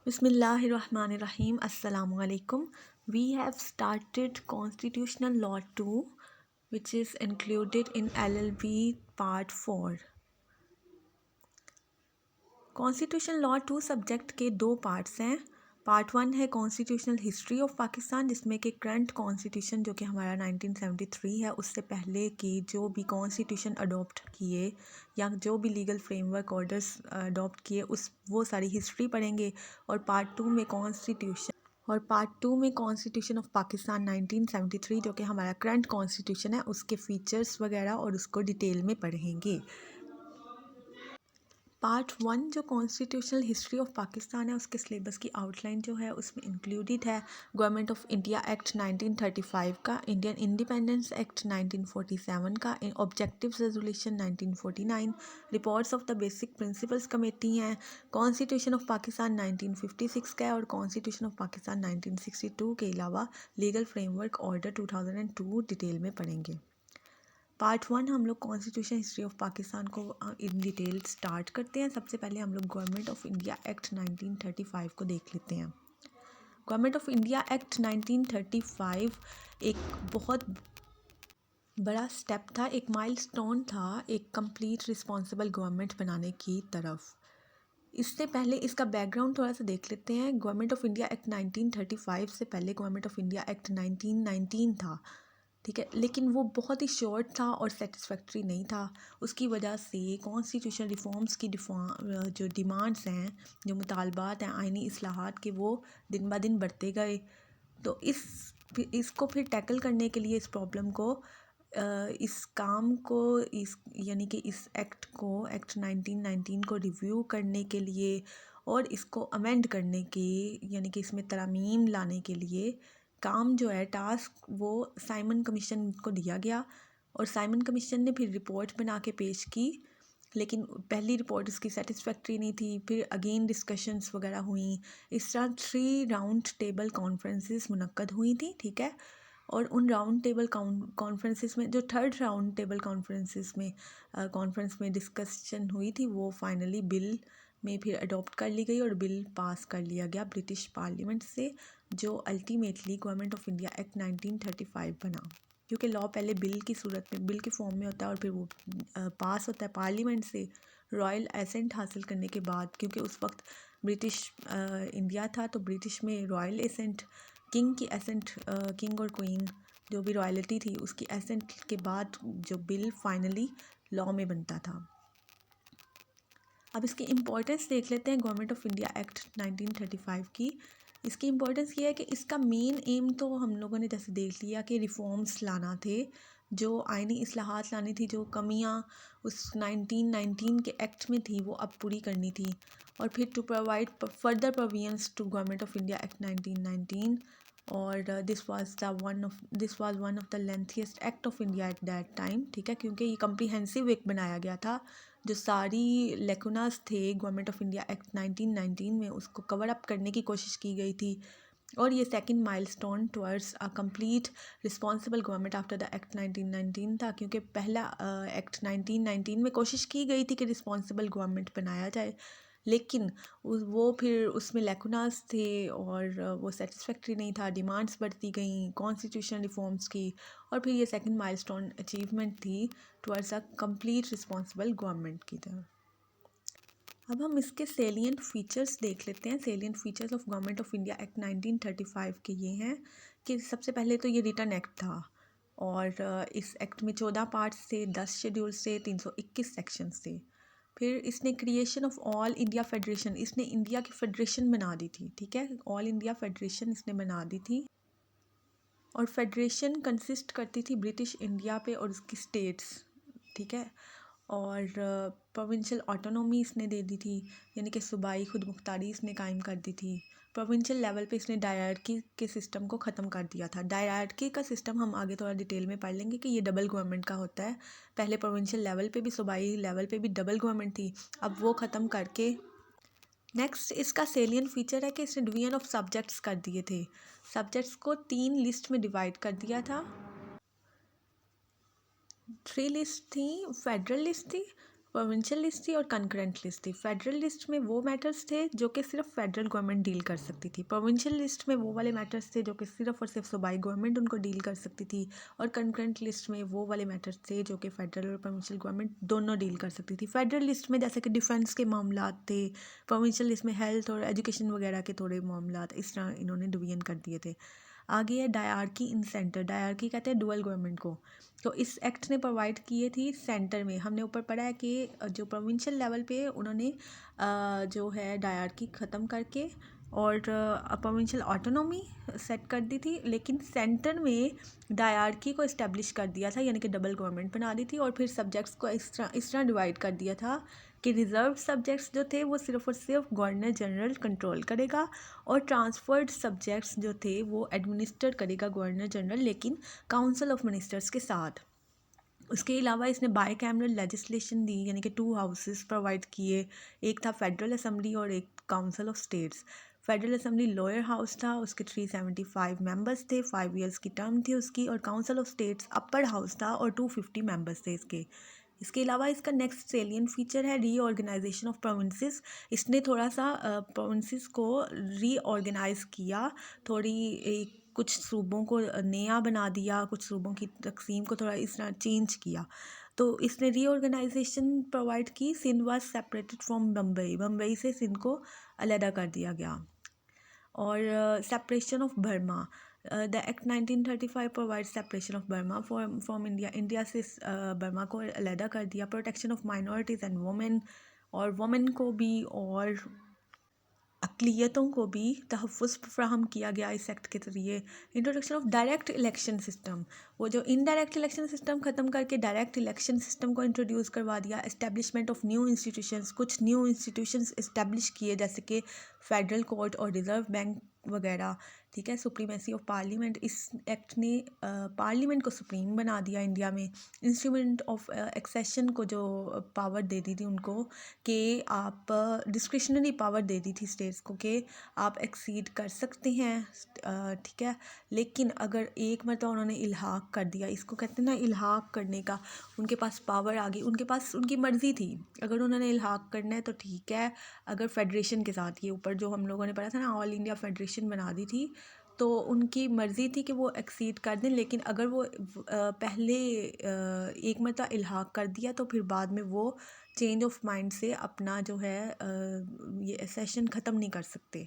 Bismillahirrahmanirrahim. Assalamu alaikum. We have started Constitutional Law 2, which is included in LLB Part 4. Constitution law 2 subject के दो parts हैं. Part 1 है constitutional history of Pakistan, जिसमें कि current constitution जो कि हमारा 1973 है उससे पहले की जो भी कॉन्स्टिट्यूशन अडॉप्ट किए या जो भी लीगल फ्रेमवर्क ऑर्डर्स अडॉप्ट किए उस वो सारी हिस्ट्री पढ़ेंगे. और पार्ट 2 में कॉन्स्टिट्यूशन ऑफ पाकिस्तान 1973 जो कि हमारा करंट कॉन्स्टिट्यूशन है उसके फीचर्स वगैरह और उसको डिटेल में पढ़ेंगे. पार्ट 1 जो कॉन्स्टिट्यूशनल हिस्ट्री ऑफ पाकिस्तान है उसके सिलेबस की आउटलाइन जो है उसमें इंक्लूडेड है गवर्नमेंट ऑफ इंडिया एक्ट 1935 का, इंडियन इंडिपेंडेंस एक्ट 1947 का, objectives resolution 1949, reports of the basic principles committee हैं, कॉन्स्टिट्यूशन ऑफ पाकिस्तान 1956 का है और कॉन्स्टिट्यूशन ऑफ पाकिस्तान 1962 के अलावा लीगल फ्रेमवर्क ऑर्डर 2002 डिटेल में पढ़ेंगे. पार्ट 1 हम लोग कॉन्स्टिट्यूशन हिस्ट्री ऑफ पाकिस्तान को इन डिटेल स्टार्ट करते हैं. सबसे पहले हम लोग गवर्नमेंट ऑफ इंडिया एक्ट 1935 को देख लेते हैं. गवर्नमेंट ऑफ इंडिया एक्ट 1935 एक बहुत बड़ा स्टेप था, एक माइलस्टोन था एक कंप्लीट रिस्पॉन्सिबल गवर्नमेंट बनाने की तरफ. इससे पहले इसका बैकग्राउंड थोड़ा सा देख लेते हैं. गवर्नमेंट ऑफ इंडिया एक्ट 1935 से पहले गवर्नमेंट ऑफ इंडिया एक्ट 1919 था, ठीक है, लेकिन वो बहुत ही शॉर्ट था और सेटिस्फैक्ट्री नहीं था. उसकी वजह से कॉन्स्टिट्यूशन रिफॉर्म्स की जो डिमांड्स हैं, जो मुतालबात हैं आइनी इस्लाहात के, वो दिन ब दिन बढ़ते गए. तो इसको फिर टैकल करने के लिए इस प्रॉब्लम को इस काम को यानी कि इस एक्ट 1919 को रिव्यू करने के लिए और इसको अमेंड करने के यानी कि इसमें तरमीम लाने के लिए काम जो है टास्क वो साइमन कमीशन को दिया गया. और साइमन कमीशन ने फिर रिपोर्ट बना के पेश की, लेकिन पहली रिपोर्ट इसकी सेटिस्फैक्ट्री नहीं थी. फिर अगेन डिस्कशंस वगैरह हुई. इस तरह 3 राउंड टेबल कॉन्फ्रेंसेस मुनक्कद हुई थी, ठीक है. और उन राउंड टेबल कॉन्फ्रेंसेस में जो थर्ड राउंड टेबल कॉन्फ्रेंस में डिस्कशन हुई थी वो फाइनली बिल में फिर अडॉप्ट कर ली गई और बिल पास कर लिया गया ब्रिटिश पार्लियामेंट से, जो ultimately government of India act 1935 बना. क्योंकि लॉ पहले बिल की सूरत में बिल के फॉर्म में होता है और फिर वो पास होता है पार्लियामेंट से रॉयल एसेंट हासिल करने के बाद. क्योंकि उस वक्त ब्रिटिश इंडिया था तो ब्रिटिश में रॉयल एसेंट किंग की एसेंट किंग और क्वीन जो भी रॉयल्टी थी उसकी एसेंट के बाद जो बिल फाइनली लॉ में बनता था. अब इसकी इम्पोर्टेंस देख लेते हैं गवर्नमेंट ऑफ इंडिया एक्ट 1935 की. इसकी इम्पोर्टेंस ये है कि इसका मेन एम तो हम लोगों ने जैसे देख लिया कि रिफॉर्म्स लाना थे, जो आइनी इस्लाहात लानी थी, जो कमियां उस 1919 के एक्ट में थी वो अब पूरी करनी थी. और फिर to provide further provisions to Government of India Act 1919. और this was one of the lengthiest act of India at that time, ठीक है, क्योंकि ये कम्प्रीहेंसिव एक बनाया गया था. जो सारी लेकुनास थे गवर्नमेंट ऑफ इंडिया एक्ट 1919 में उसको कवर अप करने की कोशिश की गई थी. और ये second milestone towards a complete responsible government after the act 1919 था. क्योंकि पहला एक्ट 1919 में कोशिश की गई थी कि रिस्पॉन्सिबल गवर्नमेंट बनाया जाए, लेकिन वो फिर उसमें लेकुनास थे और वो सेटिस्फैक्ट्री नहीं था. डिमांड्स बढ़ती गई कॉन्स्टिट्यूशन रिफॉर्म्स की. और फिर ये सेकंड माइलस्टोन अचीवमेंट थी towards a complete responsible government की तरफ. अब हम इसके सेलिएंट फीचर्स देख लेते हैं. Salient features of government of India act 1935 के ये हैं कि सबसे पहले तो ये रिटर्न एक्ट था और इस एक्ट में 14 पार्ट्स थे, 10 शेड्यूल्स थे, 321 सेक्शंस थे. फिर इसने creation of all India federation, इसने इंडिया की फेडरेशन बना दी थी, ठीक है, ऑल इंडिया फेडरेशन इसने बना दी थी. और फेडरेशन कंसिस्ट करती थी ब्रिटिश इंडिया पे और उसकी स्टेट्स, ठीक है. और प्रोविंशियल ऑटोनॉमी इसने दे दी थी, यानी कि सूबाई खुद मुख्तारी इसने कायम कर दी थी. प्रोविंशियल लेवल पे इसने डायरार्की के सिस्टम को ख़त्म कर दिया था. डायरार्की का सिस्टम हम आगे थोड़ा डिटेल में पढ़ लेंगे कि ये डबल गवर्नमेंट का होता है. पहले प्रोविंशियल लेवल पे भी सूबाई लेवल पे भी डबल गवर्नमेंट थी, अब वो ख़त्म करके. नेक्स्ट इसका सेलियन फीचर है कि इसने डिवीजन ऑफ सब्जेक्ट्स कर दिए थे. सब्जेक्ट्स को 3 लिस्ट में डिवाइड कर दिया था. 3 लिस्ट थी, फेडरल लिस्ट थी, प्रोविंशियल लिस्ट थी और कंकरेंट लिस्ट थी। फेडरल लिस्ट में वो मैटर्स थे जो कि सिर्फ फेडरल गवर्नमेंट डील कर सकती थी। प्रोविंशियल लिस्ट में वो वाले मैटर्स थे जो कि सिर्फ और सिर्फ सूबाई गवर्नमेंट उनको डील कर सकती थी। और कंकरेंट लिस्ट में वो वाले मैटर्स थे जो कि फेडरल और प्रोविंशियल गवर्नमेंट दोनों डील कर सकती थी। फेडरल लिस्ट में जैसे कि डिफेंस के मामला थे, प्रोविंशियल लिस्ट में हेल्थ और एजुकेशन वगैरह के थोड़े मामला, इस तरह इन्होंने डिवीजन कर दिए थे। आगे है डायरकी इन सेंटर। डायरकी कहते हैं डुअल गवर्नमेंट को। तो इस एक्ट ने प्रोवाइड किए थी सेंटर में। हमने ऊपर पढ़ा है कि जो प्रोविंशियल लेवल पे उन्होंने जो है डायरकी ख़त्म करके और प्रोविंशियल ऑटोनॉमी सेट कर दी थी, लेकिन सेंटर में डायरकी को इस्टेब्लिश कर दिया था, यानी कि डबल गवर्नमेंट बना दी थी। और फिर सब्जेक्ट्स को इस तरह डिवाइड कर दिया था कि रिज़र्व सब्जेक्ट्स जो थे वो सिर्फ और सिर्फ गवर्नर जनरल कंट्रोल करेगा, और ट्रांसफर्ड सब्जेक्ट्स जो थे वो एडमिनिस्टर करेगा गवर्नर जनरल, लेकिन काउंसिल ऑफ मिनिस्टर्स के साथ। उसके अलावा इसने बाई कैमरल लेजिस्लेशन दी, यानी कि 2 हाउसेस प्रोवाइड किए। एक था फेडरल असेंबली और एक council of states. Federal assembly lower house था, उसके 375 मेंबर्स थे, 5 इयर्स की टर्म थी उसकी। और council of states upper house था और 250 मेंबर्स थे इसके। इसके अलावा इसका नेक्स्ट सेलियन फीचर है रीऑर्गेनाइजेशन ऑफ प्रोविंसेस। इसने थोड़ा सा प्रोविंसेस को रीऑर्गेनाइज किया, कुछ सूबों को नया बना दिया, कुछ सूबों की तकसीम को थोड़ा इस तरह चेंज किया। तो इसने रीऑर्गेनाइजेशन प्रोवाइड की। Sindh was separated from Bombay. Bombay से सिंध को अलहदा कर दिया गया। और separation of Burma. The act 1935 provide separation of Burma from India. India से बर्मा को अलहदा कर दिया। Protection of minorities and women, और वोमेन को भी और अक़लियतों को भी तहफ़्फ़ुज़ फ्राहम किया गया इस एक्ट के ज़रिए। Introduction of direct election system. वो जो इनडायरेक्ट इलेक्शन सिस्टम ख़त्म करके डायरेक्ट इलेक्शन सिस्टम को इंट्रोड्यूस करवा दिया। Establishment of new institutions. कुछ न्यू इंस्टीट्यूशंस इस्टेब्लिश किए, जैसे कि फेडरल कोर्ट और रिज़र्व बैंक वगैरह। ठीक है। Supremacy of parliament. इस एक्ट ने पार्लियामेंट को सुप्रीम बना दिया इंडिया में। इंस्ट्रूमेंट ऑफ एक्सेशन को जो पावर दे दी थी उनको, कि आप डिस्क्रिशनरी पावर दे दी थी स्टेट्स को कि आप एक्सीड कर सकते हैं। ठीक है। लेकिन अगर एक मरतबा उन्होंने इल्हाक कर दिया, इसको कहते हैं ना इल्हाक करने का, उनके पास पावर आ गई, उनके पास उनकी मर्ज़ी थी। अगर उन्होंने इल्हाक करना है तो ठीक है। अगर फेडरेशन के साथ, ये ऊपर जो हम लोगों ने पढ़ा था ना, ऑल इंडिया फेडरेशन बना दी थी, तो उनकी मर्ज़ी थी कि वो एक्सीड कर दें। लेकिन अगर वो पहले एक मरतबा इल्हाक कर दिया तो फिर बाद में वो चेंज ऑफ माइंड से अपना जो है ये सेशन ख़त्म नहीं कर सकते।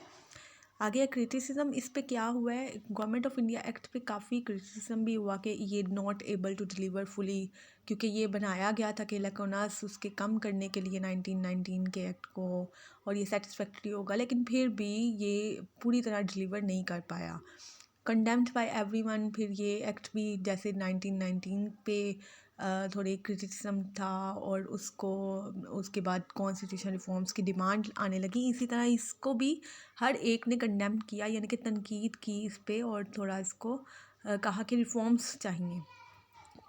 आगे क्रिटिसिज्म इस पे क्या हुआ है, गवर्नमेंट ऑफ इंडिया एक्ट पे काफ़ी क्रिटिसिज्म भी हुआ कि ये not able to deliver fully, क्योंकि ये बनाया गया था कि लेकोनास उसके कम करने के लिए 1919 के एक्ट को, और ये सेटिस्फैक्ट्री होगा, लेकिन फिर भी ये पूरी तरह डिलीवर नहीं कर पाया। Condemned by everyone. फिर ये एक्ट भी जैसे 1919 पे थोड़ी क्रिटिसिज्म था, और उसके बाद कॉन्स्टिट्यूशन रिफॉर्म्स की डिमांड आने लगी। इसी तरह इसको भी हर एक ने कंडेम किया, यानी कि तनकीद की इस पे, और थोड़ा इसको कहा कि रिफॉर्म्स चाहिए।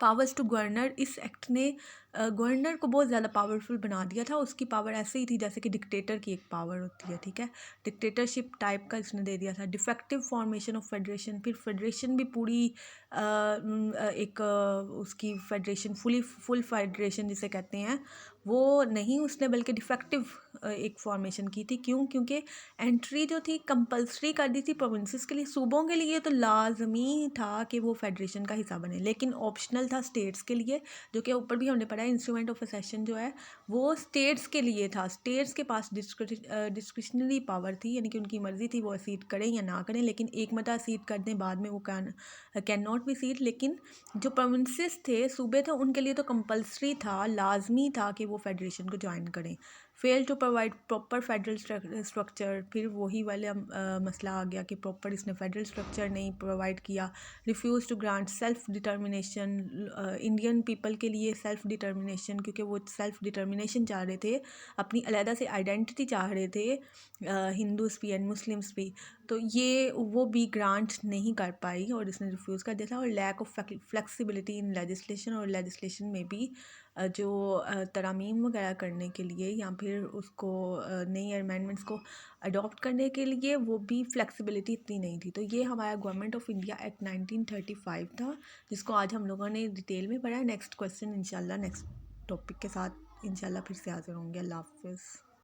Powers to governor. इस एक्ट ने गवर्नर को बहुत ज़्यादा पावरफुल बना दिया था। उसकी पावर ऐसे ही थी जैसे कि डिक्टेटर की एक पावर होती है। ठीक है। डिक्टेटरशिप टाइप का इसने दे दिया था। Defective formation of federation. फिर फेडरेशन भी पूरी उसकी फेडरेशन फुल फेडरेशन जिसे कहते हैं वो नहीं उसने, बल्कि डिफेक्टिव एक फॉर्मेशन की थी। क्यों? क्योंकि एंट्री जो थी कंपलसरी कर दी थी प्रोविंसेस के लिए। सूबों के लिए तो लाजमी था कि वो फेडरेशन का हिस्सा बने, लेकिन ऑप्शनल था स्टेट्स के लिए, जो कि ऊपर भी हमने पढ़ा है। इंस्ट्रूमेंट ऑफ असेशन जो है वो स्टेट्स के लिए था। स्टेट्स के पास डिस्क्रिशनरी पावर थी, यानी कि उनकी मर्ज़ी थी वो सीट करें या ना करें, लेकिन एक मता सीट कर दें, बाद में वो कैन नॉट बी सीट। लेकिन जो प्रोविंसेस थे, सूबे थे, उनके लिए तो कंपलसरी था, लाजमी था कि वो फेडरेशन को ज्वाइन करें। Fail to provide proper federal structure. फिर वही वाला मसला आ गया कि प्रॉपर इसने फेडरल स्ट्रक्चर नहीं प्रोवाइड किया। Refuse to grant self determination. Indian people के लिए सेल्फ डिटर्मिनेशन, क्योंकि वो सेल्फ डिटर्मिनेशन चाह रहे थे, अपनी अलहदा से आइडेंटिटी चाह रहे थे, हिंदूज़ भी एंड मुस्लिम्स भी। तो ये वो भी ग्रांट नहीं कर पाई और इसने रिफ्यूज़ कर दिया था। और lack of flexibility in legislation. और लेजिस्लेशन में भी जो तरामीम वगैरह करने के लिए या फिर उसको नई अमेंडमेंट्स को अडॉप्ट करने के लिए वो भी फ्लेक्सिबिलिटी इतनी नहीं थी। तो ये हमारा गवर्नमेंट ऑफ इंडिया एक्ट 1935 था, जिसको आज हम लोगों ने डिटेल में पढ़ा है। नेक्स्ट क्वेश्चन इंशाल्लाह नेक्स्ट टॉपिक के साथ इंशाल्लाह फिर से हाज़िर होंगे। अल्लाह हाफ़िज़।